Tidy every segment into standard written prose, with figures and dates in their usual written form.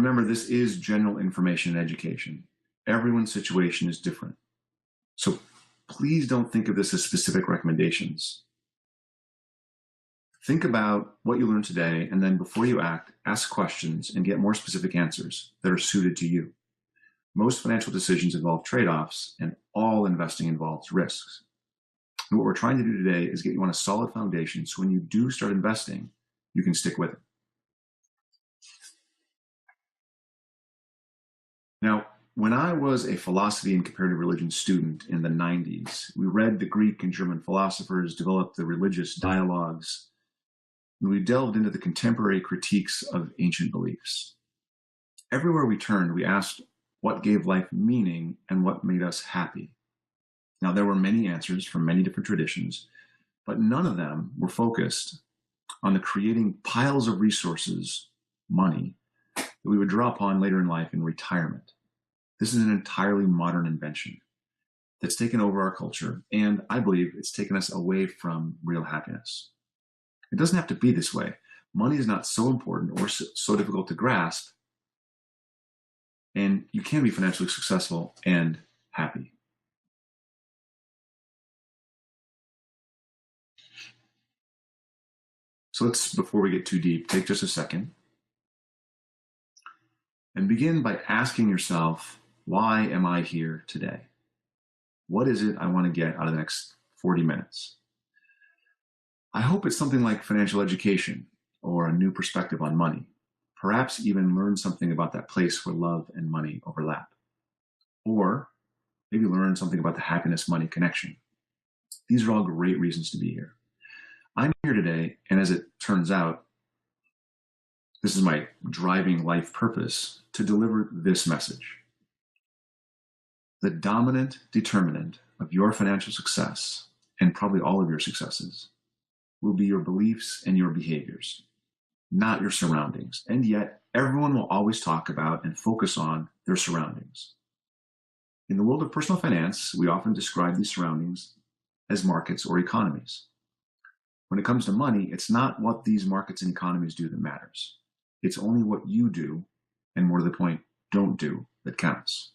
Remember, this is general information and education. Everyone's situation is different. So please don't think of this as specific recommendations. Think about what you learned today, and then before you act, ask questions and get more specific answers that are suited to you. Most financial decisions involve trade-offs, and all investing involves risks. And what we're trying to do today is get you on a solid foundation so when you do start investing, you can stick with it. Now, when I was a philosophy and comparative religion student in the 90s, we read the Greek and German philosophers, developed the religious dialogues, and we delved into the contemporary critiques of ancient beliefs. Everywhere we turned, we asked what gave life meaning and what made us happy. Now, there were many answers from many different traditions, but none of them were focused on the creating piles of resources, money, that we would draw upon later in life in retirement. This is an entirely modern invention that's taken over our culture, and I believe it's taken us away from real happiness. It doesn't have to be this way. Money is not so important or so difficult to grasp, and you can be financially successful and happy. So before we get too deep, take just a second and begin by asking yourself, why am I here today? What is it I want to get out of the next 40 minutes? I hope it's something like financial education or a new perspective on money. Perhaps even learn something about that place where love and money overlap. Or maybe learn something about the happiness-money connection. These are all great reasons to be here. I'm here today, and as it turns out, this is my driving life purpose, to deliver this message. The dominant determinant of your financial success, and probably all of your successes, will be your beliefs and your behaviors, not your surroundings. And yet, everyone will always talk about and focus on their surroundings. In the world of personal finance, we often describe these surroundings as markets or economies. When it comes to money, it's not what these markets and economies do that matters. It's only what you do, and more to the point, don't do, that counts.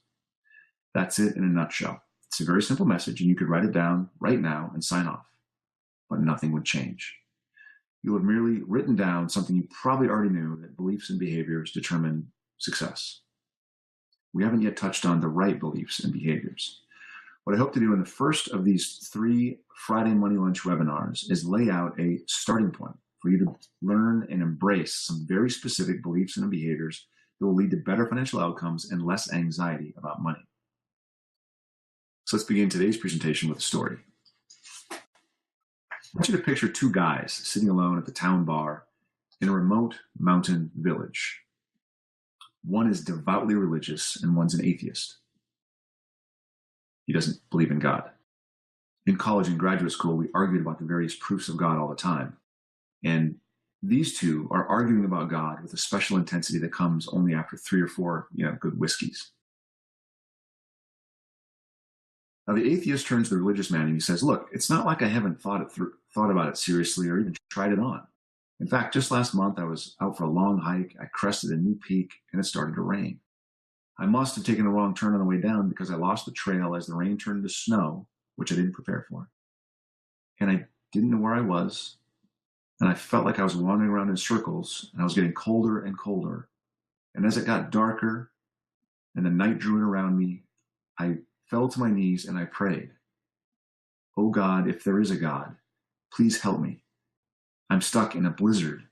That's it in a nutshell. It's a very simple message, and you could write it down right now and sign off. But nothing would change. You have merely written down something you probably already knew, that beliefs and behaviors determine success. We haven't yet touched on the right beliefs and behaviors. What I hope to do in the first of these 3 Friday Money Lunch webinars is lay out a starting point for you to learn and embrace some very specific beliefs and behaviors that will lead to better financial outcomes and less anxiety about money. So let's begin today's presentation with a story. I want you to picture 2 guys sitting alone at the town bar in a remote mountain village. One is devoutly religious and one's an atheist. He doesn't believe in God. In college and graduate school, we argued about the various proofs of God all the time. And these 2 are arguing about God with a special intensity that comes only after 3 or 4, good whiskeys. Now, the atheist turns to the religious man and he says, look, it's not like I haven't thought about it seriously or even tried it on. In fact, just last month, I was out for a long hike. I crested a new peak and it started to rain. I must have taken a wrong turn on the way down because I lost the trail as the rain turned to snow, which I didn't prepare for. And I didn't know where I was. And I felt like I was wandering around in circles and I was getting colder and colder. And as it got darker and the night drew in around me, I fell to my knees and I prayed, oh God, if there is a God, please help me. I'm stuck in a blizzard.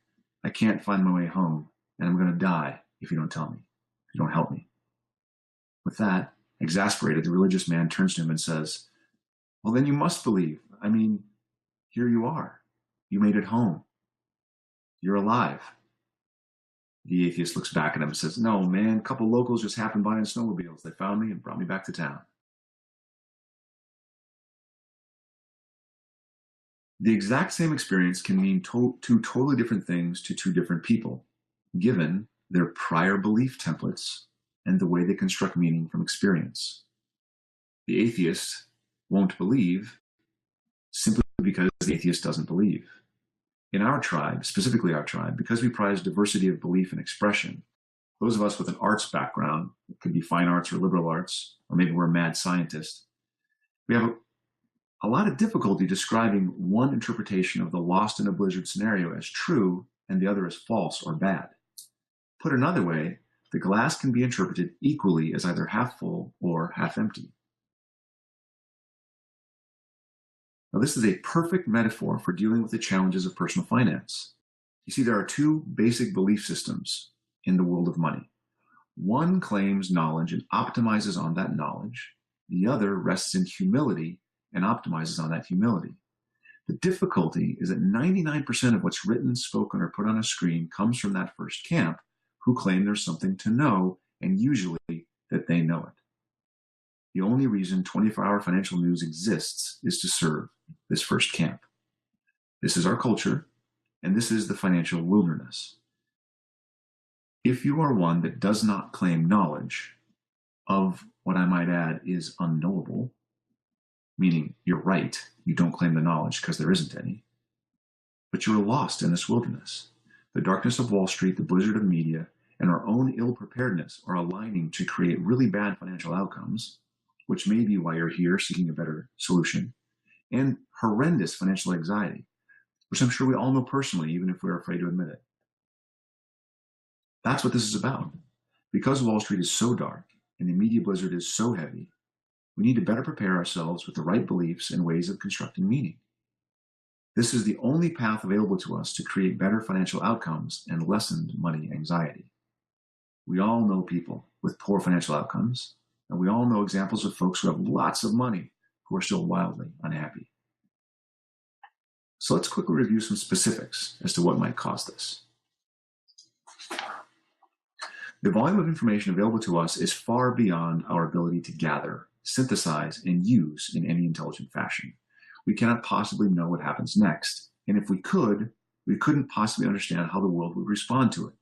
I can't find my way home and I'm going to die if you don't tell me, if you don't help me. With that, exasperated, the religious man turns to him and says, well, then you must believe. I mean, here you are. You made it home. You're alive. The atheist looks back at him and says, no, man, a couple locals just happened by in snowmobiles. They found me and brought me back to town. The exact same experience can mean 2 totally different things to 2 different people, given their prior belief templates and the way they construct meaning from experience. The atheist won't believe simply because the atheist doesn't believe. In our tribe, specifically our tribe, because we prize diversity of belief and expression, Those of us with an arts background, it could be fine arts or liberal arts, or maybe we're a mad scientist, we have a lot of difficulty describing one interpretation of the lost in a blizzard scenario as true and the other as false or bad. Put another way, the glass can be interpreted equally as either half full or half empty. Now, this is a perfect metaphor for dealing with the challenges of personal finance. You see, there are two basic belief systems in the world of money. One claims knowledge and optimizes on that knowledge. The other rests in humility and optimizes on that humility. The difficulty is that 99% of what's written, spoken, or put on a screen comes from that first camp, who claim there's something to know, and usually that they know it. The only reason 24-hour financial news exists is to serve this first camp. This is our culture, and this is the financial wilderness. If you are one that does not claim knowledge of what I might add is unknowable, meaning you're right, you don't claim the knowledge because there isn't any, but you're lost in this wilderness. The darkness of Wall Street, the blizzard of media, and our own ill-preparedness are aligning to create really bad financial outcomes, which may be why you're here seeking a better solution, and horrendous financial anxiety, which I'm sure we all know personally, even if we're afraid to admit it. That's what this is about. Because Wall Street is so dark and the media blizzard is so heavy, we need to better prepare ourselves with the right beliefs and ways of constructing meaning. This is the only path available to us to create better financial outcomes and lessened money anxiety. We all know people with poor financial outcomes, and we all know examples of folks who have lots of money who are still wildly unhappy. So let's quickly review some specifics as to what might cause this. The volume of information available to us is far beyond our ability to gather, synthesize, and use in any intelligent fashion. We cannot possibly know what happens next, and if we could, we couldn't possibly understand how the world would respond to it.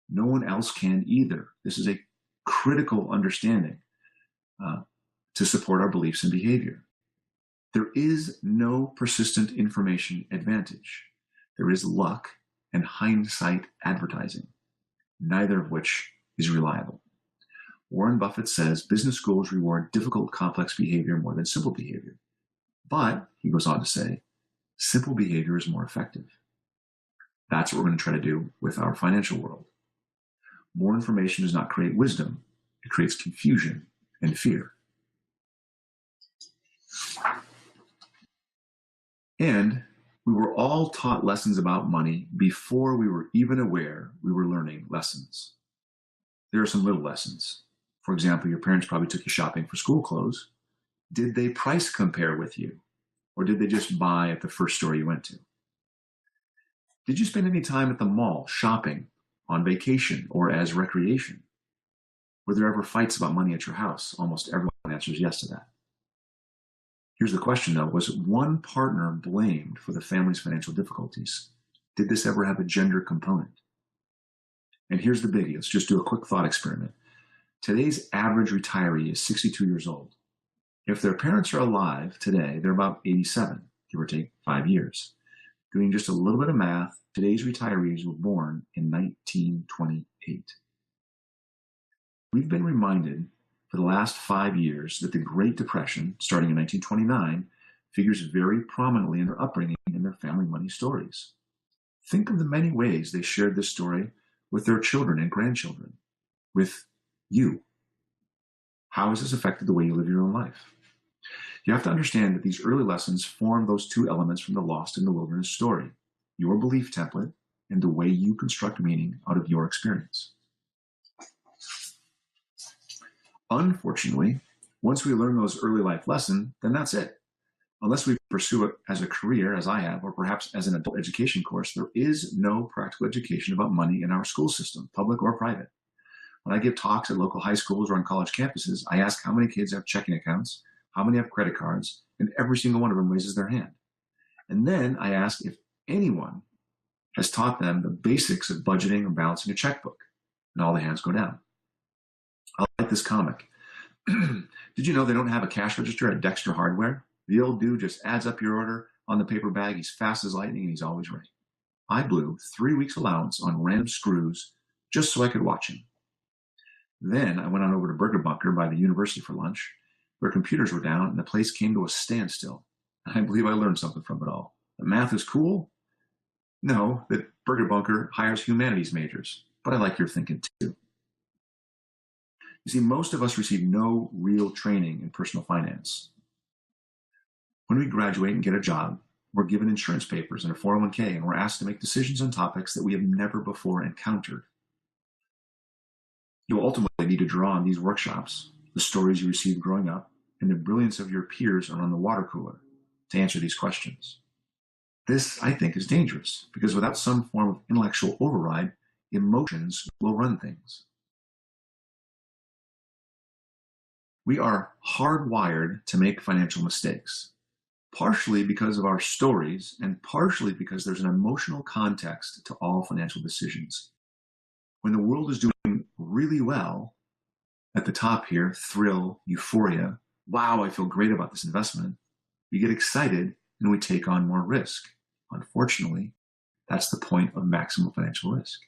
No one else can either. This is a critical understanding to support our beliefs and behavior. There is no persistent information advantage. There is luck and hindsight advertising, neither of which is reliable. Warren Buffett says business schools reward difficult, complex behavior more than simple behavior. But, he goes on to say, simple behavior is more effective. That's what we're going to try to do with our financial world. More information does not create wisdom. It creates confusion and fear. And we were all taught lessons about money before we were even aware we were learning lessons. There are some little lessons. For example, your parents probably took you shopping for school clothes. Did they price compare with you? Or did they just buy at the first store you went to? Did you spend any time at the mall shopping, on vacation, or as recreation? Were there ever fights about money at your house? Almost everyone answers yes to that. Here's the question, though. Was one partner blamed for the family's financial difficulties? Did this ever have a gender component? And here's the biggie. Let's just do a quick thought experiment. Today's average retiree is 62 years old. If their parents are alive today, they're about 87, give or take 5 years. Doing just a little bit of math, today's retirees were born in 1928. We've been reminded for the last 5 years that the Great Depression, starting in 1929, figures very prominently in their upbringing and their family money stories. Think of the many ways they shared this story with their children and grandchildren, with you. How has this affected the way you live your own life? You have to understand that these early lessons form those two elements from the Lost in the Wilderness story, your belief template and the way you construct meaning out of your experience. Unfortunately, once we learn those early life lessons, then that's it. Unless we pursue it as a career, as I have, or perhaps as an adult education course, there is no practical education about money in our school system, public or private. When I give talks at local high schools or on college campuses, I ask how many kids have checking accounts, how many have credit cards, and every single one of them raises their hand. And then I ask if anyone has taught them the basics of budgeting or balancing a checkbook, and all the hands go down. I like this comic. Did you know they don't have a cash register at Dexter Hardware? The old dude just adds up your order on the paper bag. He's fast as lightning and he's always right. I blew 3 weeks allowance on random screws just so I could watch him. Then I went on over to Burger Bunker by the university for lunch, where computers were down and the place came to a standstill. I believe I learned something from it all. That math is cool? No, that Burger Bunker hires humanities majors, but I like your thinking too. You see, most of us receive no real training in personal finance. When we graduate and get a job, we're given insurance papers and a 401k, and we're asked to make decisions on topics that we have never before encountered. You'll ultimately need to draw on these workshops, the stories you received growing up, and the brilliance of your peers around the water cooler to answer these questions. This, I think, is dangerous because without some form of intellectual override, emotions will run things. We are hardwired to make financial mistakes, partially because of our stories and partially because there's an emotional context to all financial decisions. When the world is doing really well, at the top here, thrill, euphoria, wow, I feel great about this investment, we get excited and we take on more risk. Unfortunately, that's the point of maximum financial risk.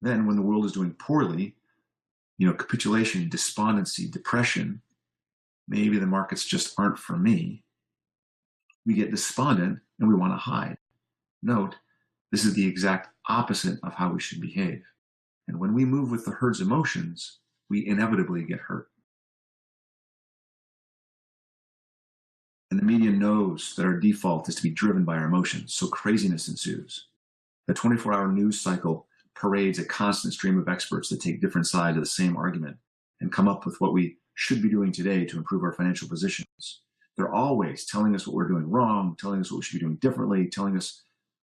Then when the world is doing poorly, capitulation, despondency, depression, maybe the markets just aren't for me, we get despondent and we want to hide. Note, this is the exact opposite of how we should behave. And when we move with the herd's emotions, we inevitably get hurt. And the media knows that our default is to be driven by our emotions, so craziness ensues. The 24-hour news cycle parades a constant stream of experts that take different sides of the same argument and come up with what we should be doing today to improve our financial positions. They're always telling us what we're doing wrong, telling us what we should be doing differently, telling us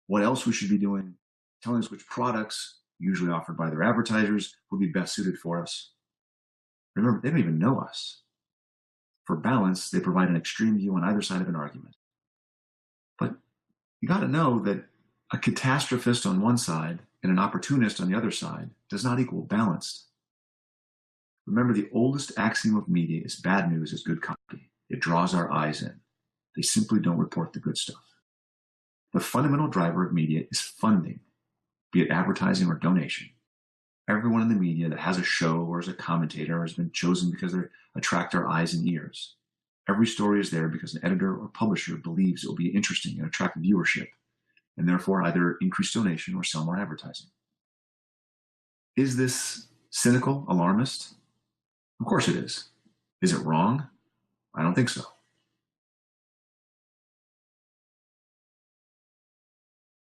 what else we should be doing, telling us which products, usually offered by their advertisers, would be best suited for us. Remember, they don't even know us. For balance, they provide an extreme view on either side of an argument. But you got to know that a catastrophist on one side and an opportunist on the other side does not equal balanced. Remember, the oldest axiom of media is bad news is good copy. It draws our eyes in. They simply don't report the good stuff. The fundamental driver of media is funding, be it advertising or donation. Everyone in the media that has a show or is a commentator has been chosen because they attract our eyes and ears. Every story is there because an editor or publisher believes it will be interesting and attract viewership, and therefore either increase donation or sell more advertising. Is this cynical, alarmist? Of course it is. Is it wrong? I don't think so.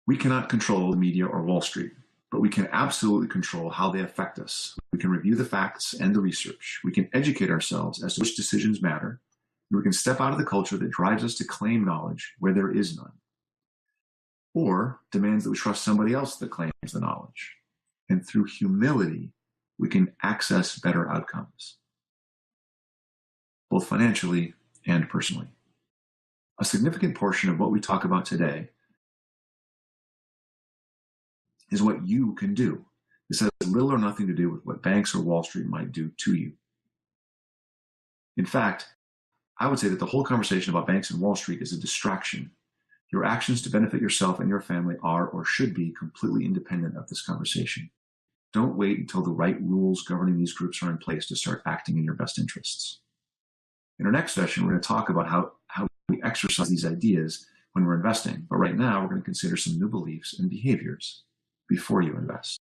We cannot control the media or Wall Street, but we can absolutely control how they affect us. We can review the facts and the research. We can educate ourselves as to which decisions matter. And we can step out of the culture that drives us to claim knowledge where there is none, or demands that we trust somebody else that claims the knowledge. And through humility, we can access better outcomes, both financially and personally. A significant portion of what we talk about today is what you can do. This has little or nothing to do with what banks or Wall Street might do to you. In fact, I would say that the whole conversation about banks and Wall Street is a distraction. Your actions to benefit yourself and your family are or should be completely independent of this conversation. Don't wait until the right rules governing these groups are in place to start acting in your best interests. In our next session, we're going to talk about how we exercise these ideas when we're investing. But right now, we're going to consider some new beliefs and behaviors before you invest.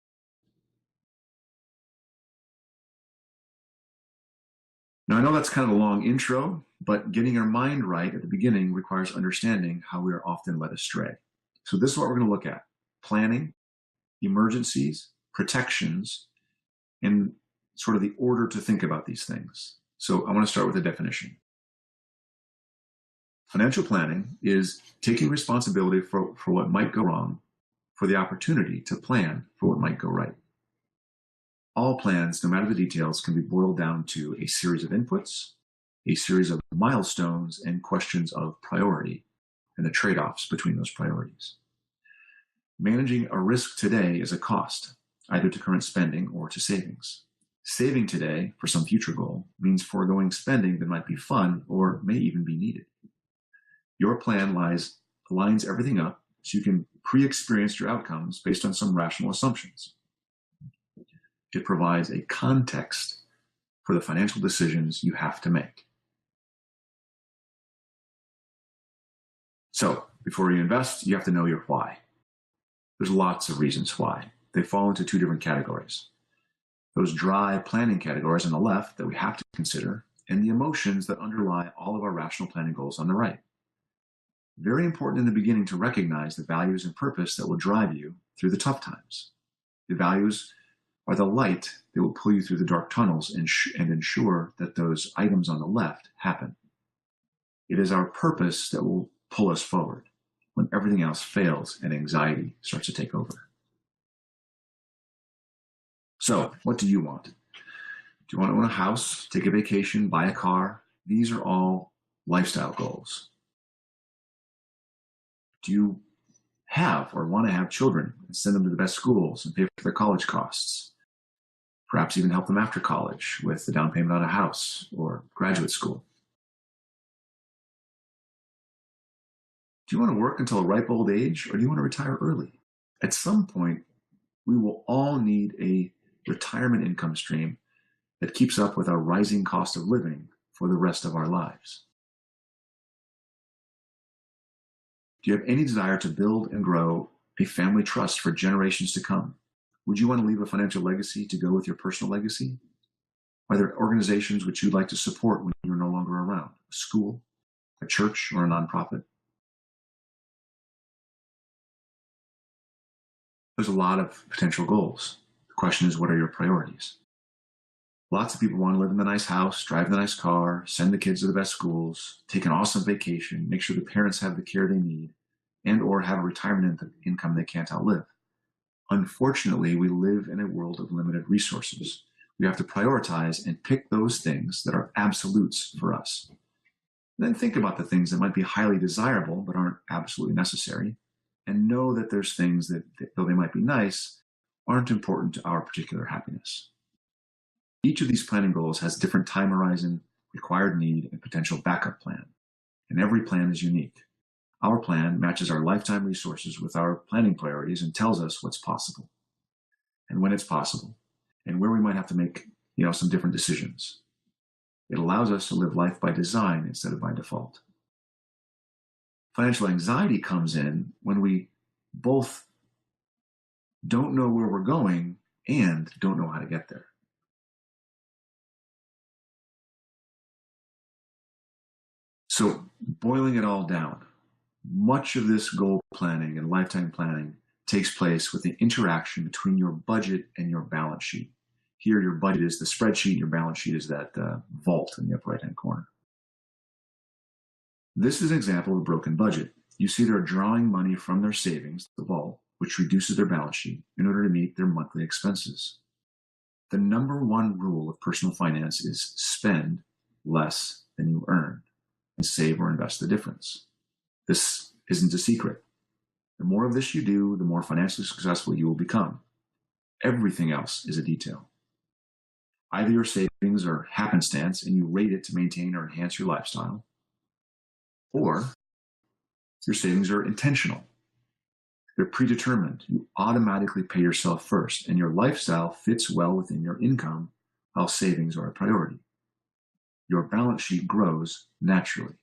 Now, I know that's kind of a long intro, but getting our mind right at the beginning requires understanding how we are often led astray. So this is what we're going to look at: planning, emergencies, protections, and sort of the order to think about these things. So I want to start with a definition. Financial planning is taking responsibility for what might go wrong, for the opportunity to plan for what might go right. All plans, no matter the details, can be boiled down to a series of inputs, a series of milestones, and questions of priority, and the trade-offs between those priorities. Managing a risk today is a cost, either to current spending or to savings. Saving today for some future goal means foregoing spending that might be fun or may even be needed. Your plan lines everything up so you can pre-experience your outcomes based on some rational assumptions. It provides a context for the financial decisions you have to make. So, before you invest, you have to know your why. There's lots of reasons why. They fall into two different categories. Those dry planning categories on the left that we have to consider, and the emotions that underlie all of our rational planning goals on the right. Very important in the beginning to recognize the values and purpose that will drive you through the tough times. The values are the light that will pull you through the dark tunnels and ensure that those items on the left happen. It is our purpose that will pull us forward when everything else fails and anxiety starts to take over. So, what do you want? Do you want to own a house, take a vacation, buy a car? These are all lifestyle goals. Do you have or want to have children and send them to the best schools and pay for their college costs? Perhaps even help them after college with the down payment on a house or graduate school. Do you want to work until a ripe old age, or do you want to retire early? At some point, we will all need a retirement income stream that keeps up with our rising cost of living for the rest of our lives. Do you have any desire to build and grow a family trust for generations to come? Would you want to leave a financial legacy to go with your personal legacy? Are there organizations which you'd like to support when you're no longer around? A school, a church, or a nonprofit? There's a lot of potential goals. The question is, what are your priorities? Lots of people want to live in the nice house, drive the nice car, send the kids to the best schools, take an awesome vacation, make sure the parents have the care they need, and or have a retirement income they can't outlive. Unfortunately, we live in a world of limited resources. We have to prioritize and pick those things that are absolutes for us. And then think about the things that might be highly desirable but aren't absolutely necessary, and know that there's things that, though they might be nice, aren't important to our particular happiness. Each of these planning goals has different time horizon, required need, and potential backup plan. And every plan is unique. Our plan matches our lifetime resources with our planning priorities and tells us what's possible and when it's possible and where we might have to make, some different decisions. It allows us to live life by design instead of by default. Financial anxiety comes in when we both don't know where we're going and don't know how to get there. So, boiling it all down, much of this goal planning and lifetime planning takes place with the interaction between your budget and your balance sheet. Here, your budget is the spreadsheet, your balance sheet is that vault in the upper right-hand corner. This is an example of a broken budget. You see they're drawing money from their savings, the vault, which reduces their balance sheet in order to meet their monthly expenses. The number one rule of personal finance is spend less than you earn and save or invest the difference. This isn't a secret. The more of this you do, the more financially successful you will become. Everything else is a detail. Either your savings are happenstance and you rate it to maintain or enhance your lifestyle, or your savings are intentional. They're predetermined. You automatically pay yourself first, and your lifestyle fits well within your income while savings are a priority. Your balance sheet grows naturally.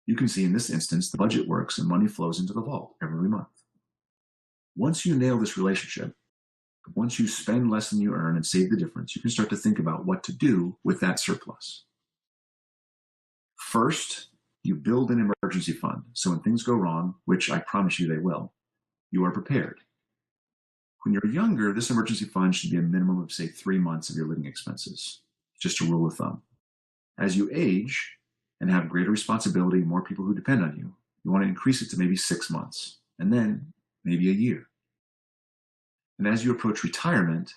You can see in this instance, the budget works and money flows into the vault every month. Once you nail this relationship, once you spend less than you earn and save the difference, you can start to think about what to do with that surplus. First, you build an emergency fund, so when things go wrong, which I promise you they will, you are prepared. When you're younger, this emergency fund should be a minimum of, say, 3 months of your living expenses, just a rule of thumb. As you age and have greater responsibility, more people who depend on you, you want to increase it to maybe 6 months, and then maybe a year. And as you approach retirement,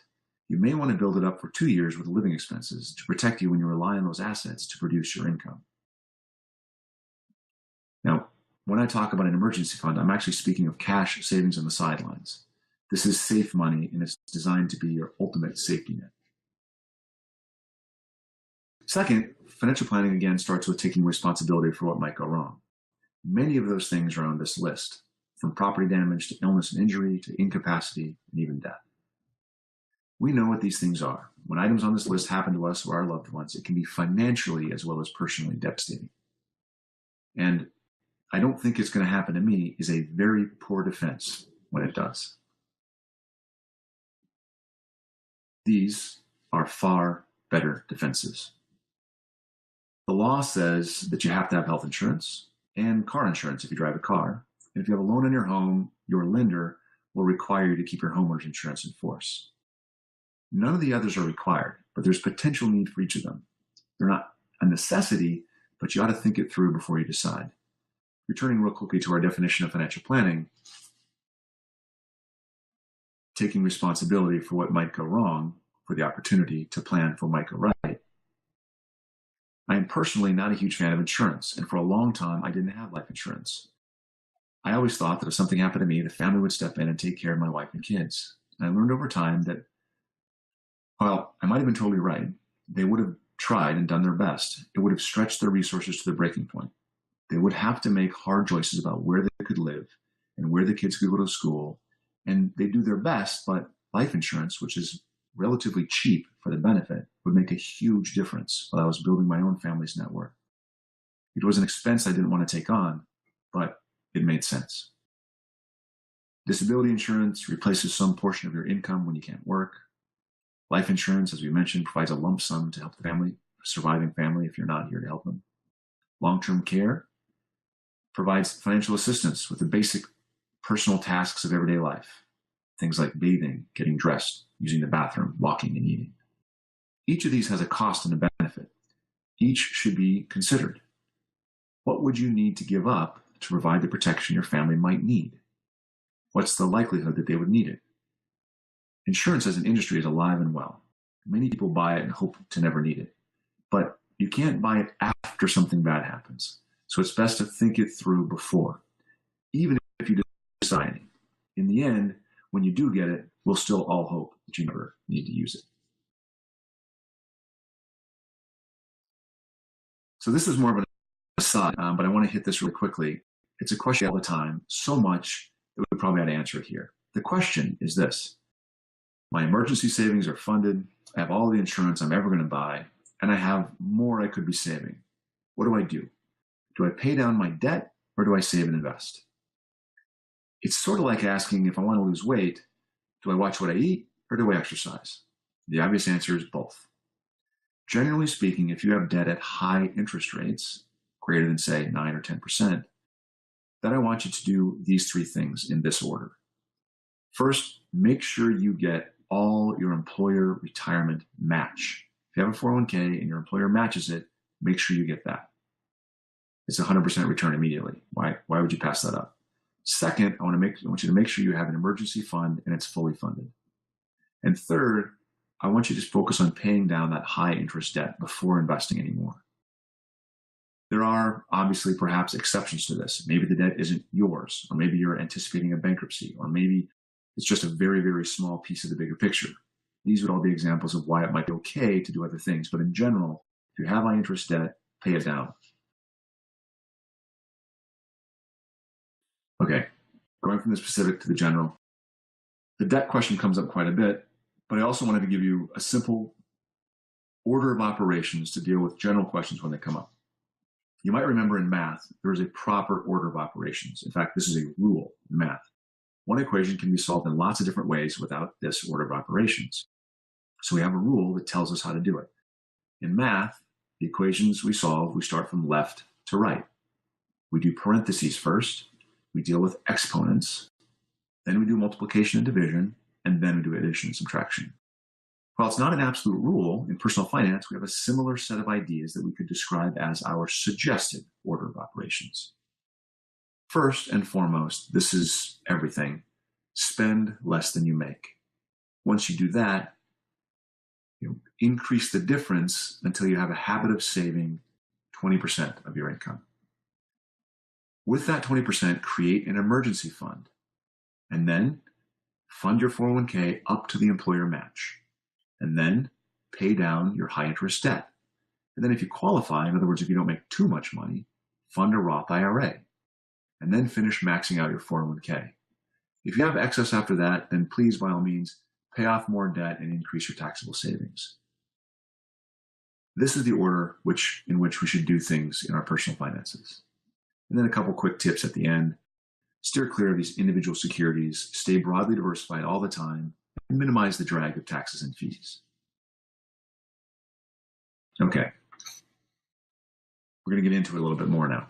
you may want to build it up for 2 years with living expenses to protect you when you rely on those assets to produce your income. Now, when I talk about an emergency fund, I'm actually speaking of cash savings on the sidelines. This is safe money, and it's designed to be your ultimate safety net. Second, financial planning again starts with taking responsibility for what might go wrong. Many of those things are on this list, from property damage to illness and injury to incapacity and even death. We know what these things are. When items on this list happen to us or our loved ones, it can be financially as well as personally devastating. And I don't think it's going to happen to me is a very poor defense when it does. These are far better defenses. The law says that you have to have health insurance and car insurance if you drive a car. And if you have a loan on your home, your lender will require you to keep your homeowner's insurance in force. None of the others are required, but there's potential need for each of them. They're not a necessity, but you ought to think it through before you decide. Returning real quickly to our definition of financial planning, taking responsibility for what might go wrong, for the opportunity to plan for what might go right. I am personally not a huge fan of insurance, and for a long time, I didn't have life insurance. I always thought that if something happened to me, the family would step in and take care of my wife and kids. And I learned over time that, while I might have been totally right, they would have tried and done their best. It would have stretched their resources to the breaking point. They would have to make hard choices about where they could live and where the kids could go to school. And they do their best, but life insurance, which is relatively cheap for the benefit, would make a huge difference while I was building my own family's net worth. It was an expense I didn't want to take on, but it made sense. Disability insurance replaces some portion of your income when you can't work. Life insurance, as we mentioned, provides a lump sum to help the family, surviving family, if you're not here to help them. Long-term care provides financial assistance with the basic personal tasks of everyday life. Things like bathing, getting dressed, using the bathroom, walking, and eating. Each of these has a cost and a benefit. Each should be considered. What would you need to give up to provide the protection your family might need? What's the likelihood that they would need it? Insurance as an industry is alive and well. Many people buy it and hope to never need it. But you can't buy it after something bad happens. So it's best to think it through before, even if you decide. In the end, when you do get it, we'll still all hope that you never need to use it. So this is more of an aside, but I want to hit this really quickly. It's a question all the time, so much that we probably ought to answer it here. The question is this: my emergency savings are funded, I have all the insurance I'm ever going to buy, and I have more I could be saving. What do I do? Do I pay down my debt, or do I save and invest? It's sort of like asking, if I want to lose weight, do I watch what I eat, or do I exercise? The obvious answer is both. Generally speaking, if you have debt at high interest rates, greater than, say, 9 or 10%, then I want you to do these three things in this order. First, make sure you get all your employer retirement match. If you have a 401k and your employer matches it, make sure you get that. It's 100% return immediately. Why would you pass that up? Second, I want you to make sure you have an emergency fund and it's fully funded. And third, I want you to just focus on paying down that high interest debt before investing anymore. There are obviously perhaps exceptions to this. Maybe the debt isn't yours, or maybe you're anticipating a bankruptcy, or maybe it's just a very, very small piece of the bigger picture. These would all be examples of why it might be okay to do other things. But in general, if you have high interest debt, pay it down. Okay, going from the specific to the general. The debt question comes up quite a bit, but I also wanted to give you a simple order of operations to deal with general questions when they come up. You might remember in math, there is a proper order of operations. In fact, this is a rule in math. One equation can be solved in lots of different ways without this order of operations. So we have a rule that tells us how to do it. In math, the equations we solve, we start from left to right. We do parentheses first, we deal with exponents, then we do multiplication and division, and then we do addition and subtraction. While it's not an absolute rule, in personal finance, we have a similar set of ideas that we could describe as our suggested order of operations. First and foremost, this is everything. Spend less than you make. Once you do that, increase the difference until you have a habit of saving 20% of your income. With that 20%, create an emergency fund, and then fund your 401k up to the employer match, and then pay down your high interest debt. And then if you qualify, in other words, if you don't make too much money, fund a Roth IRA, and then finish maxing out your 401k. If you have excess after that, then please, by all means, pay off more debt, and increase your taxable savings. This is the order in which we should do things in our personal finances. And then a couple quick tips at the end. Steer clear of these individual securities, stay broadly diversified all the time, and minimize the drag of taxes and fees. Okay, we're going to get into it a little bit more now.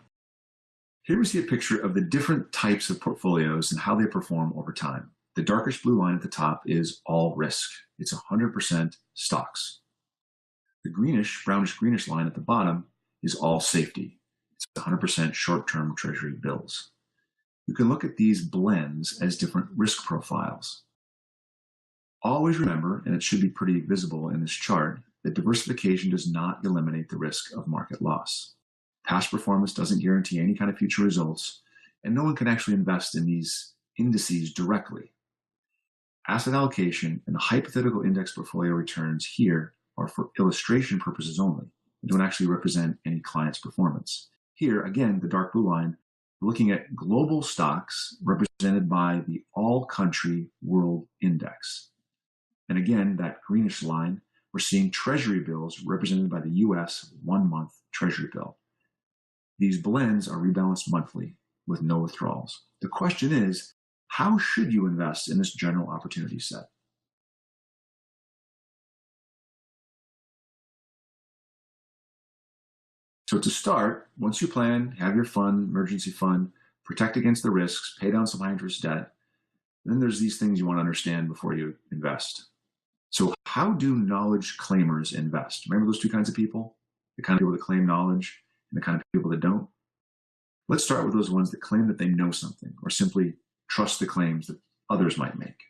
Here we see a picture of the different types of portfolios and how they perform over time. The darkish blue line at the top is all risk. It's 100% stocks. The brownish greenish line at the bottom is all safety. It's 100% short-term treasury bills. You can look at these blends as different risk profiles. Always remember, and it should be pretty visible in this chart, that diversification does not eliminate the risk of market loss. Past performance doesn't guarantee any kind of future results, and no one can actually invest in these indices directly. Asset allocation and the hypothetical index portfolio returns here are for illustration purposes only and don't actually represent any client's performance. Here, again, the dark blue line, we're looking at global stocks represented by the All-Country World Index. And again, that greenish line, we're seeing treasury bills represented by the US 1-month treasury bill. These blends are rebalanced monthly with no withdrawals. The question is, how should you invest in this general opportunity set? So to start, once you plan, have your fund, emergency fund, protect against the risks, pay down some high interest debt, then there's these things you want to understand before you invest. So how do knowledge claimers invest? Remember those two kinds of people? The kind of people that claim knowledge and the kind of people that don't? Let's start with those ones that claim that they know something or simply trust the claims that others might make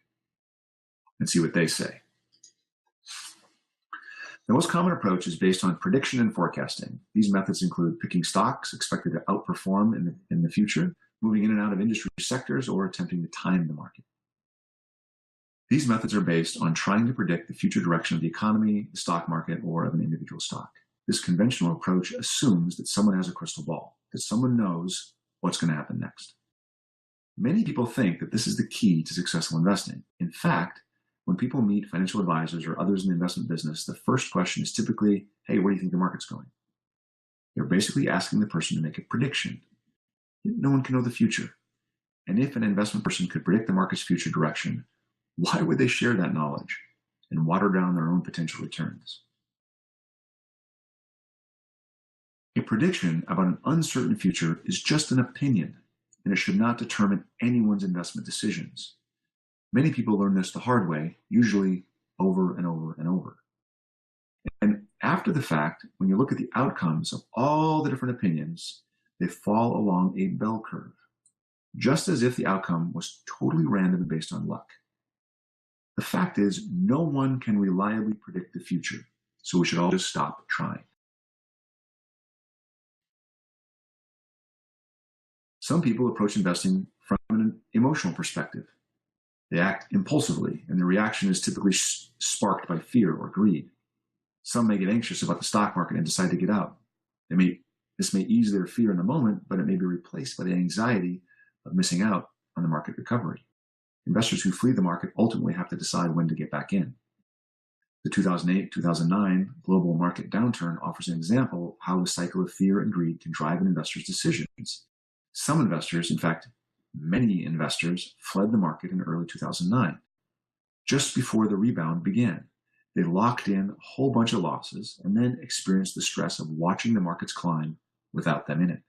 and see what they say. The most common approach is based on prediction and forecasting. These methods include picking stocks expected to outperform in the future, moving in and out of industry sectors, or attempting to time the market. These methods are based on trying to predict the future direction of the economy, the stock market, or of an individual stock. This conventional approach assumes that someone has a crystal ball, that someone knows what's going to happen next. Many people think that this is the key to successful investing. In fact, when people meet financial advisors or others in the investment business, the first question is typically, hey, where do you think the market's going? They're basically asking the person to make a prediction. No one can know the future. And if an investment person could predict the market's future direction, why would they share that knowledge and water down their own potential returns? A prediction about an uncertain future is just an opinion, and it should not determine anyone's investment decisions. Many people learn this the hard way, usually over and over and over. And after the fact, when you look at the outcomes of all the different opinions, they fall along a bell curve, just as if the outcome was totally random and based on luck. The fact is, no one can reliably predict the future, so we should all just stop trying. Some people approach investing from an emotional perspective. They act impulsively, and their reaction is typically sparked by fear or greed. Some may get anxious about the stock market and decide to get out. This may ease their fear in the moment, but it may be replaced by the anxiety of missing out on the market recovery. Investors who flee the market ultimately have to decide when to get back in. The 2008-2009 global market downturn offers an example of how the cycle of fear and greed can drive an investor's decisions. Some investors, in fact, many investors, fled the market in early 2009, just before the rebound began. They locked in a whole bunch of losses and then experienced the stress of watching the markets climb without them in it.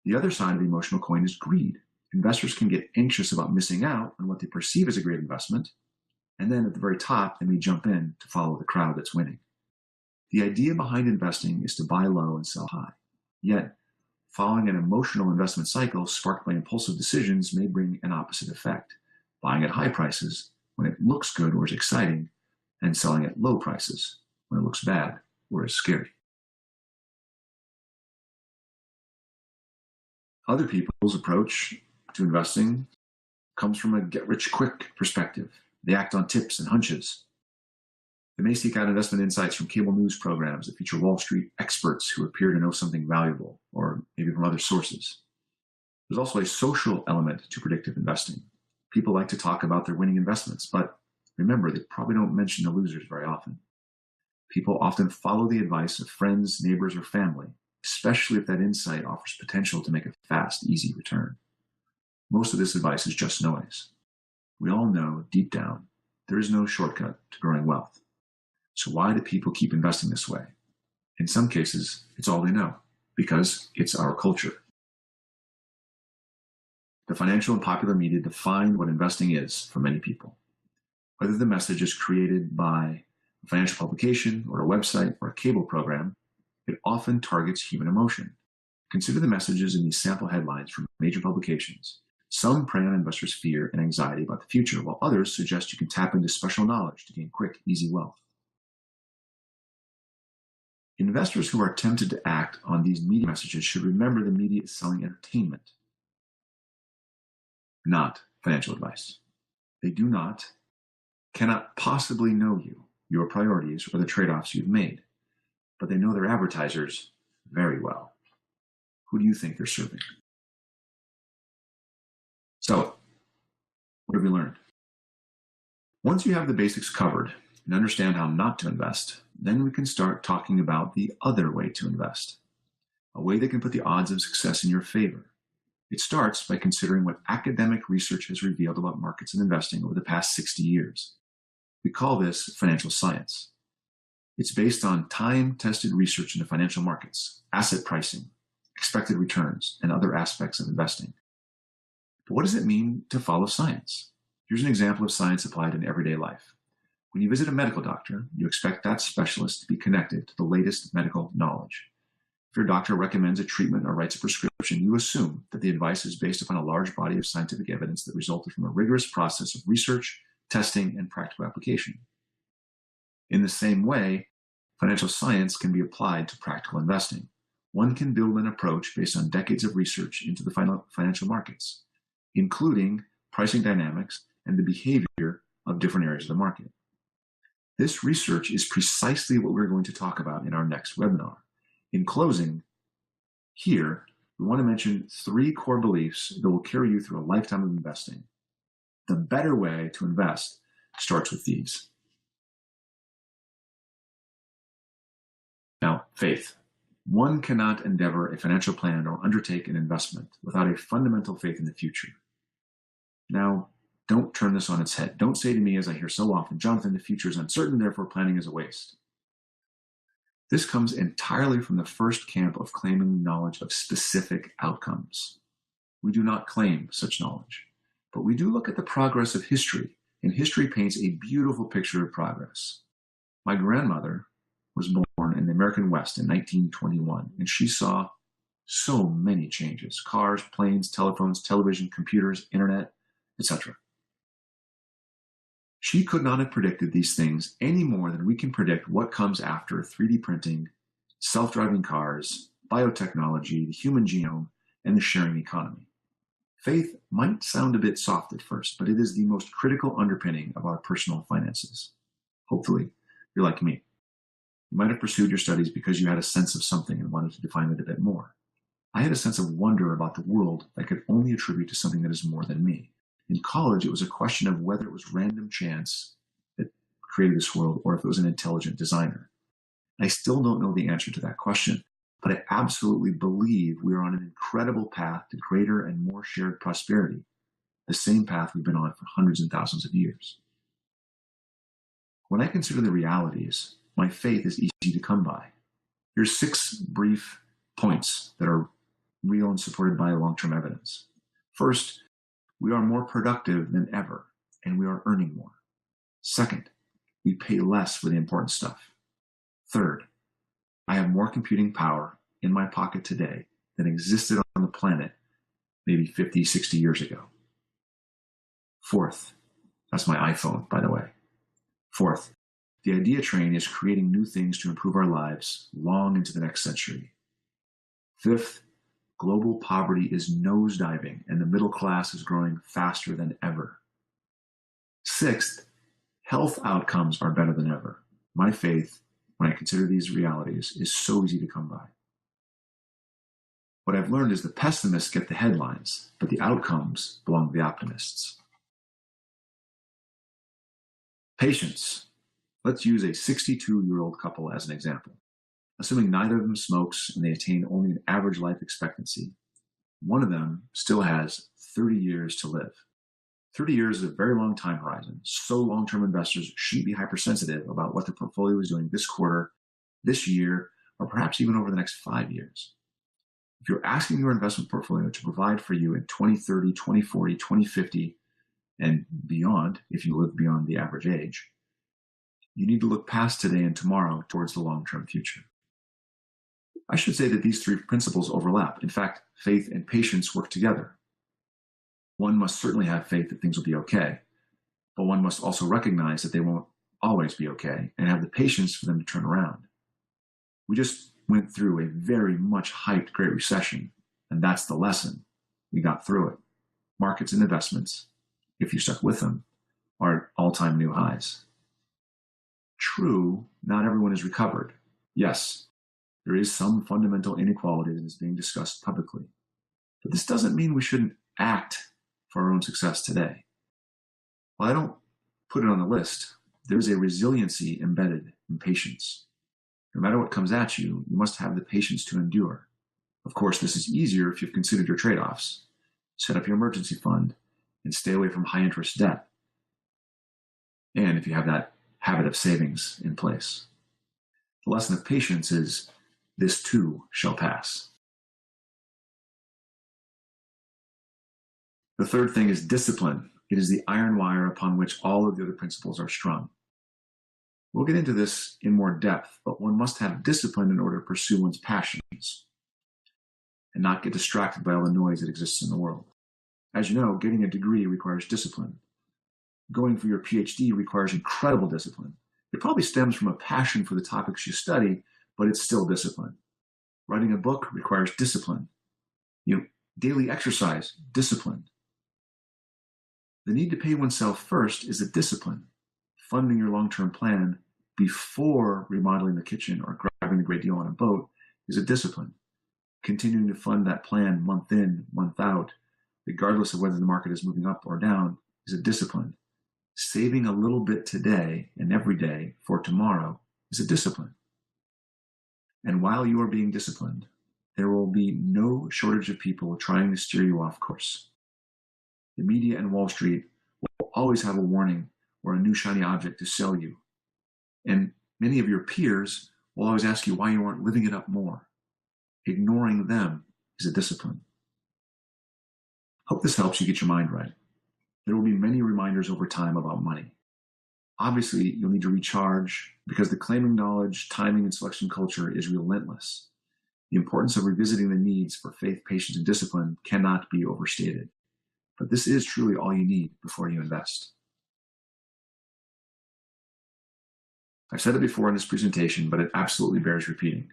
The other side of the emotional coin is greed. Investors can get anxious about missing out on what they perceive as a great investment, and then at the very top, they may jump in to follow the crowd that's winning. The idea behind investing is to buy low and sell high. Yet, following an emotional investment cycle sparked by impulsive decisions may bring an opposite effect, buying at high prices when it looks good or is exciting, and selling at low prices when it looks bad or is scary. Other people's approach to investing comes from a get-rich-quick perspective. They act on tips and hunches. They may seek out investment insights from cable news programs that feature Wall Street experts who appear to know something valuable, or maybe from other sources. There's also a social element to predictive investing. People like to talk about their winning investments, but Remember, they probably don't mention the losers very often. People often follow the advice of friends, neighbors, or family, especially if that insight offers potential to make a fast, easy return. Most of this advice is just noise. We all know, deep down, there is no shortcut to growing wealth. So why do people keep investing this way? In some cases, it's all they know, because it's our culture. The financial and popular media define what investing is for many people. Whether the message is created by a financial publication or a website or a cable program, it often targets human emotion. Consider the messages in these sample headlines from major publications. Some prey on investors' fear and anxiety about the future, while others suggest you can tap into special knowledge to gain quick, easy wealth. Investors who are tempted to act on these media messages should remember the media is selling entertainment, not financial advice. They cannot possibly know you, your priorities, or the trade-offs you've made, but they know their advertisers very well. Who do you think they're serving? So, what have we learned? Once you have the basics covered and understand how not to invest, then we can start talking about the other way to invest, a way that can put the odds of success in your favor. It starts by considering what academic research has revealed about markets and investing over the past 60 years. We call this financial science. It's based on time-tested research into financial markets, asset pricing, expected returns, and other aspects of investing. But what does it mean to follow science? Here's an example of science applied in everyday life. When you visit a medical doctor, you expect that specialist to be connected to the latest medical knowledge. If your doctor recommends a treatment or writes a prescription, you assume that the advice is based upon a large body of scientific evidence that resulted from a rigorous process of research, testing, and practical application. In the same way, financial science can be applied to practical investing. One can build an approach based on decades of research into the financial markets, including pricing dynamics and the behavior of different areas of the market. This research is precisely what we're going to talk about in our next webinar. In closing, here, we want to mention 3 core beliefs that will carry you through a lifetime of investing. The better way to invest starts with these. Now, faith. One cannot endeavor a financial plan or undertake an investment without a fundamental faith in the future. Now, don't turn this on its head. Don't say to me, as I hear so often, Jonathan, the future is uncertain, therefore planning is a waste. This comes entirely from the first camp of claiming knowledge of specific outcomes. We do not claim such knowledge, but we do look at the progress of history, and history paints a beautiful picture of progress. My grandmother was born in the American West in 1921, and she saw so many changes: cars, planes, telephones, television, computers, internet, etc. She could not have predicted these things any more than we can predict what comes after 3D printing, self-driving cars, biotechnology, the human genome, and the sharing economy. Faith might sound a bit soft at first, but it is the most critical underpinning of our personal finances. Hopefully, you're like me. You might have pursued your studies because you had a sense of something and wanted to define it a bit more. I had a sense of wonder about the world I could only attribute to something that is more than me. In college, it was a question of whether it was random chance that created this world or if it was an intelligent designer. I still don't know the answer to that question, but I absolutely believe we are on an incredible path to greater and more shared prosperity, the same path we've been on for hundreds and thousands of years. When I consider the realities, my faith is easy to come by. Here's 6 brief points that are real and supported by long-term evidence. First, we are more productive than ever, and we are earning more. Second, we pay less for the important stuff. Third, I have more computing power in my pocket today than existed on the planet maybe 50, 60 years ago. Fourth, that's my iPhone, by the way. Fourth, the idea train is creating new things to improve our lives long into the next century. Fifth, global poverty is nosediving and the middle class is growing faster than ever. Sixth, health outcomes are better than ever. My faith, when I consider these realities, is so easy to come by. What I've learned is the pessimists get the headlines, but the outcomes belong to the optimists. Patience. Let's use a 62-year-old couple as an example. Assuming neither of them smokes and they attain only an average life expectancy, one of them still has 30 years to live. 30 years is a very long time horizon, so long-term investors shouldn't be hypersensitive about what their portfolio is doing this quarter, this year, or perhaps even over the next 5 years. If you're asking your investment portfolio to provide for you in 2030, 2040, 2050, and beyond, if you live beyond the average age, you need to look past today and tomorrow towards the long-term future. I should say that these three principles overlap. In fact, faith and patience work together. One must certainly have faith that things will be okay, but one must also recognize that they won't always be okay and have the patience for them to turn around. We just went through a very much hyped Great Recession, and that's the lesson. We got through it. Markets and investments, if you stuck with them, are at all-time new highs. True, not everyone is recovered. Yes, there is some fundamental inequality that is being discussed publicly. But this doesn't mean we shouldn't act for our own success today. While I don't put it on the list, there's a resiliency embedded in patience. No matter what comes at you, you must have the patience to endure. Of course, this is easier if you've considered your trade-offs. Set up your emergency fund and stay away from high-interest debt. And if you have that habit of savings in place. The lesson of patience is this too shall pass. The third thing is discipline. It is the iron wire upon which all of the other principles are strung. We'll get into this in more depth, but one must have discipline in order to pursue one's passions and not get distracted by all the noise that exists in the world. As you know, getting a degree requires discipline. Going for your PhD requires incredible discipline. It probably stems from a passion for the topics you study, but it's still discipline. Writing a book requires discipline. Daily exercise, discipline. The need to pay oneself first is a discipline. Funding your long-term plan before remodeling the kitchen or grabbing a great deal on a boat is a discipline. Continuing to fund that plan month in, month out, regardless of whether the market is moving up or down, is a discipline. Saving a little bit today and every day for tomorrow is a discipline. And while you are being disciplined, there will be no shortage of people trying to steer you off course. The media and Wall Street will always have a warning or a new shiny object to sell you. And many of your peers will always ask you why you aren't living it up more. Ignoring them is a discipline. Hope this helps you get your mind right. There will be many reminders over time about money. Obviously, you'll need to recharge because the claiming knowledge, timing, and selection culture is relentless. The importance of revisiting the needs for faith, patience, and discipline cannot be overstated. But this is truly all you need before you invest. I've said it before in this presentation, but it absolutely bears repeating.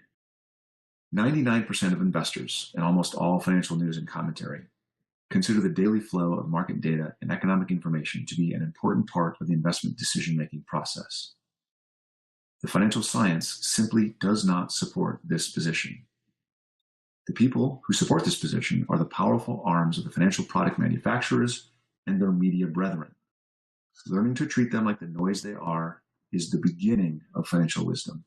99% of investors, and almost all financial news and commentary, consider the daily flow of market data and economic information to be an important part of the investment decision-making process. The financial science simply does not support this position. The people who support this position are the powerful arms of the financial product manufacturers and their media brethren. Learning to treat them like the noise they are is the beginning of financial wisdom.